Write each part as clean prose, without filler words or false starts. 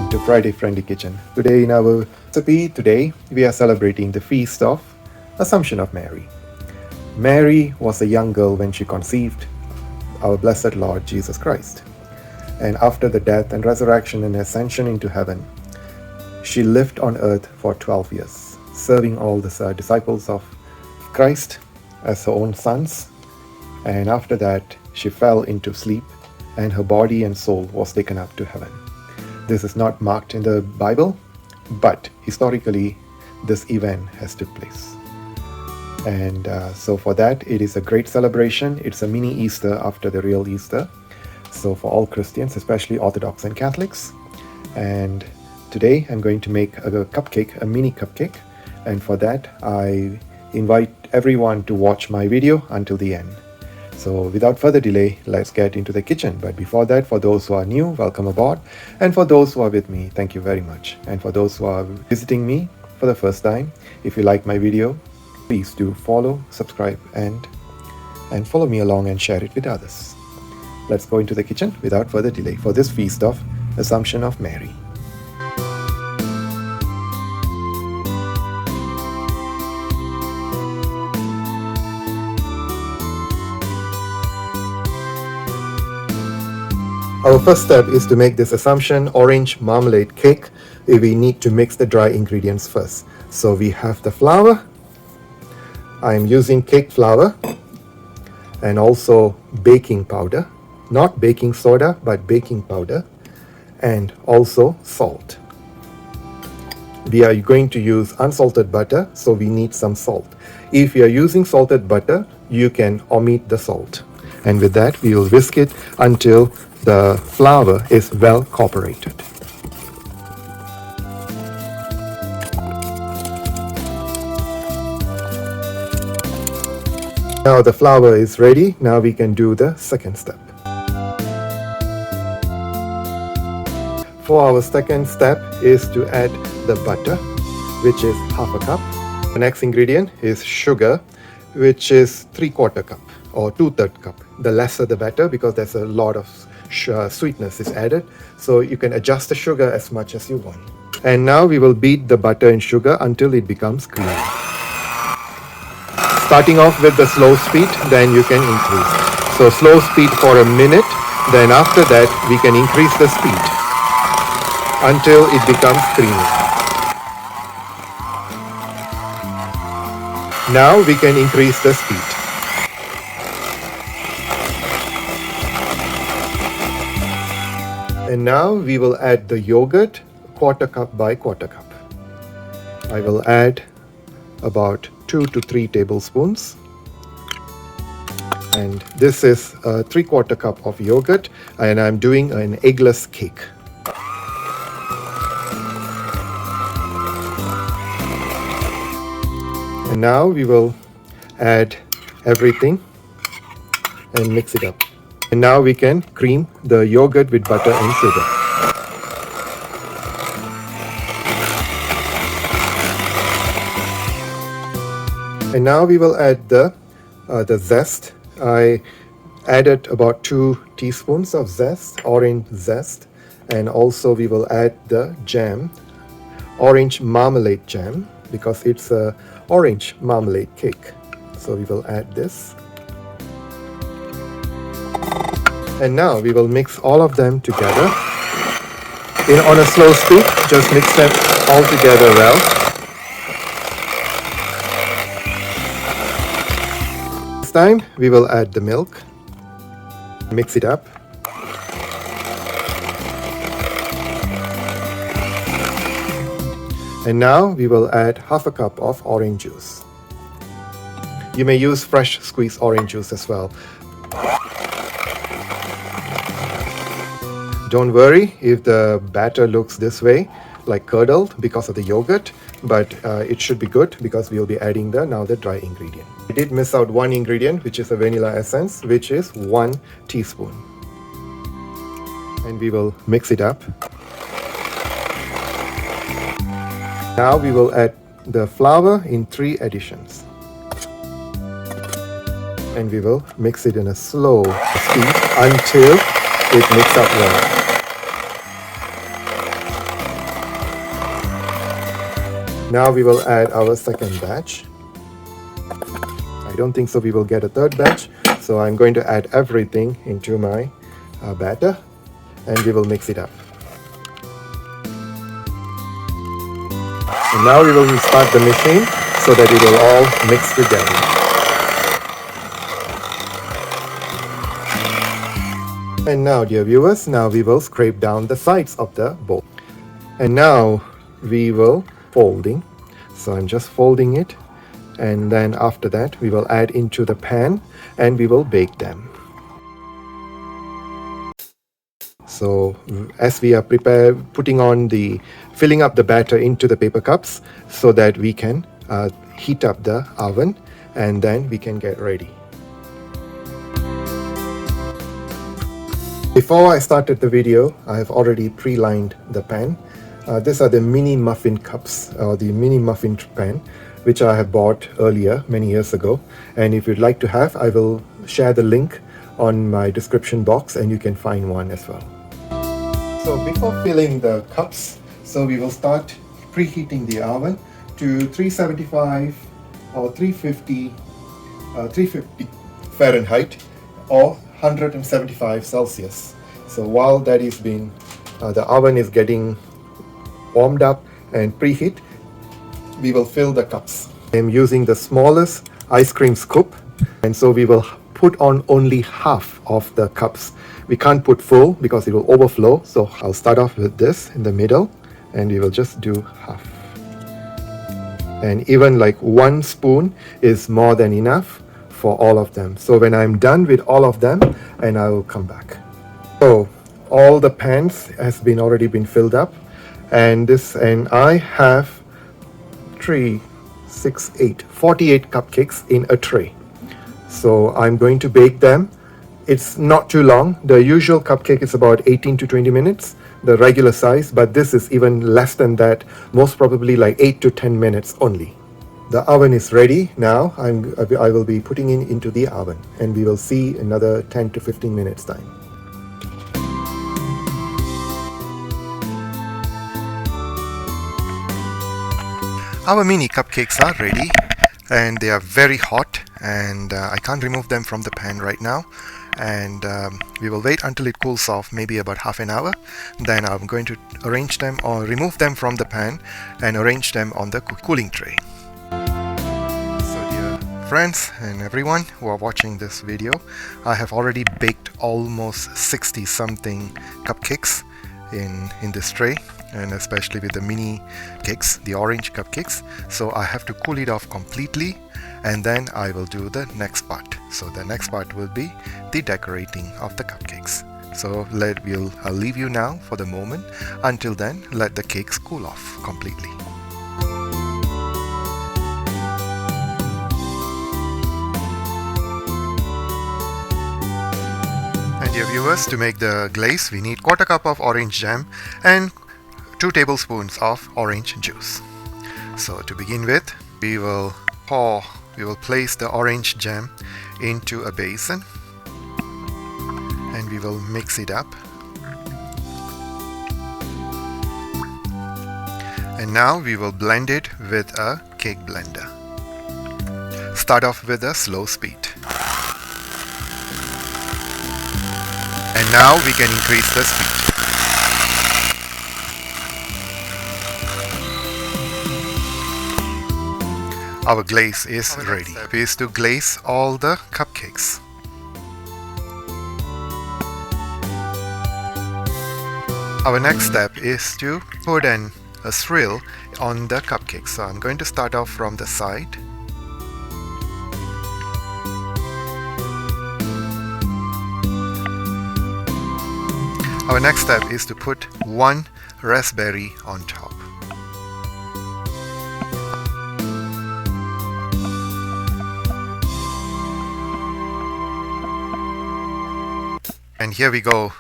welcome to Friday Friendly Kitchen. Today in our recipe, we are celebrating the feast of Assumption of Mary. Mary was a young girl when she conceived our blessed Lord Jesus Christ. And after the death and resurrection and ascension into heaven, she lived on earth for 12 years, serving all the disciples of Christ as her own sons. And after that, she fell into sleep, and her body and soul was taken up to heaven. This is not marked in the Bible, but historically, this event has took place. And so for that, it is a great celebration. It's a mini Easter after the real Easter. So for all Christians, especially Orthodox and Catholics. And today I'm going to make a cupcake, a mini cupcake. And for that, I invite everyone to watch my video until the end. So without further delay, let's get into the kitchen. But before that, for those who are new, welcome aboard. And for those who are with me, thank you very much. And for those who are visiting me for the first time, if you like my video, please do follow, subscribe, and follow me along and share it with others. Let's go into the kitchen without further delay for this feast of Assumption of Mary. Our first step is to make this Assumption orange marmalade cake. We need to mix the dry ingredients first. So we have the flour. I'm using cake flour and also baking powder, not baking soda, but baking powder, and also salt. We are going to use unsalted butter, so we need some salt. If you are using salted butter, you can omit the salt. And with that, we will whisk it until the flour is well cooperated. Now the flour is ready. Now we can do the second step. For our second step is to add the butter, which is half a cup. The next ingredient is sugar, which is 3/4 cup or 2/3 cup. The lesser the better, because there's a lot of sweetness is added. So you can adjust the sugar as much as you want. And now we will beat the butter and sugar until it becomes creamy. Starting off with the slow speed, then you can increase. So slow speed for a minute, then after that we can increase the speed until it becomes creamy. Now we can increase the speed. And now we will add the yogurt, 1/4 cup by 1/4 cup. I will add about 2 to 3 tablespoons. And this is 3/4 cup of yogurt, and I'm doing an eggless cake. And now we will add everything and mix it up. And now we can cream the yogurt with butter and sugar. And now we will add the zest. I added about 2 teaspoons of zest, orange zest. And also we will add the jam, Orange Marmalade Jam, because it's a orange marmalade cake. So we will add this. And now we will mix all of them together. On a slow speed, just mix them all together well. This time we will add the milk. Mix it up. And now we will add half a cup of orange juice. You may use fresh squeezed orange juice as well. Don't worry if the batter looks this way, like curdled because of the yogurt, but it should be good because we will be adding the dry ingredient. I did miss out one ingredient, which is a vanilla essence, which is 1 teaspoon. And we will mix it up. Now we will add the flour in 3 additions. And we will mix it in a slow speed until it mixes up well. Now we will add our second batch. I don't think so we will get a third batch, so I'm going to add everything into my batter and we will mix it up. And now we will restart the machine so that it will all mix together. And now, dear viewers, now we will scrape down the sides of the bowl. And now we will folding. So I'm just folding it, and then after that we will add into the pan and we will bake them. So as we are putting on filling up the batter into the paper cups so that we can heat up the oven and then we can get ready. Before I started the video, I have already pre-lined the pan. These are the mini muffin cups, or the mini muffin pan, which I have bought earlier, many years ago. And if you'd like to have, I will share the link on my description box and you can find one as well. So before filling the cups, so we will start preheating the oven to 375 or 350 Fahrenheit or 175 Celsius. So while that is being, the oven is getting warmed up and preheat, we will fill the cups. I'm using the smallest ice cream scoop, and so we will put on only half of the cups. We can't put full because it will overflow, so I'll start off with this in the middle and we will just do half. And even like 1 spoon is more than enough for all of them. So when I'm done with all of them, and I will come back. So all the pans has already been filled up, and I have 3, 6, 8, 48 cupcakes in a tray. So I'm going to bake them. It's not too long. The usual cupcake is about 18 to 20 minutes, the regular size, but this is even less than that, most probably like 8 to 10 minutes only. The oven is ready now. I will be putting it into the oven and we will see another 10 to 15 minutes time. Our mini cupcakes are ready and they are very hot, and I can't remove them from the pan right now, and we will wait until it cools off, maybe about half an hour. Then I'm going to arrange them or remove them from the pan and arrange them on the cooling tray. Friends and everyone who are watching this video, I have already baked almost 60 something cupcakes in this tray, and especially with the mini cakes, the orange cupcakes. So I have to cool it off completely and then I will do the next part. So the next part will be the decorating of the cupcakes. So I'll leave you now for the moment. Until then, let the cakes cool off completely. And dear viewers, to make the glaze, we need 1/4 cup of orange jam and 2 tablespoons of orange juice. So to begin with, we will place the orange jam into a basin and we will mix it up. And now we will blend it with a cake blender. Start off with a slow speed. And now we can increase the speed. Our glaze is ready. Step is to glaze all the cupcakes. Our next step is to put a swirl on the cupcakes. So I'm going to start off from the side. Our next step is to put 1 raspberry on top. And here we go,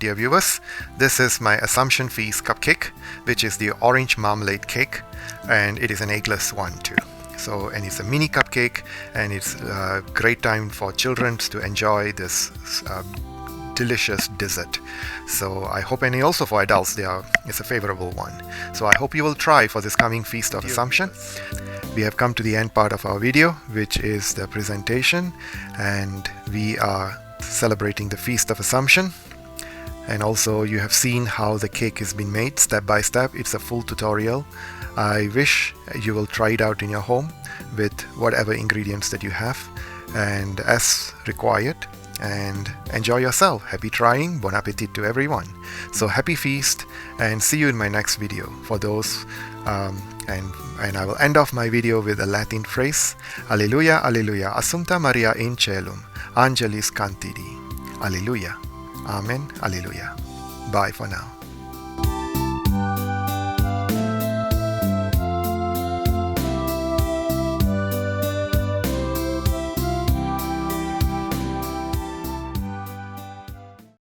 dear viewers. This is my Assumption Feast cupcake, which is the orange marmalade cake, and it is an eggless one too. So, and it's a mini cupcake, and it's a great time for children to enjoy this delicious dessert. So I hope, and also for adults, it's a favorable one. So I hope you will try for this coming Feast of Assumption. We have come to the end part of our video, which is the presentation, and we are celebrating the Feast of Assumption. And also you have seen how the cake has been made step by step. It's a full tutorial. I wish you will try it out in your home with whatever ingredients that you have and as required, and enjoy yourself. Happy trying. Bon appetit to everyone. So happy feast, and see you in my next video. For those and I will end off my video with a Latin phrase: Alleluia, Alleluia, Assumpta Maria in Celum, Angelis Cantidi. Alleluia. Amen. Alleluia. Bye for now.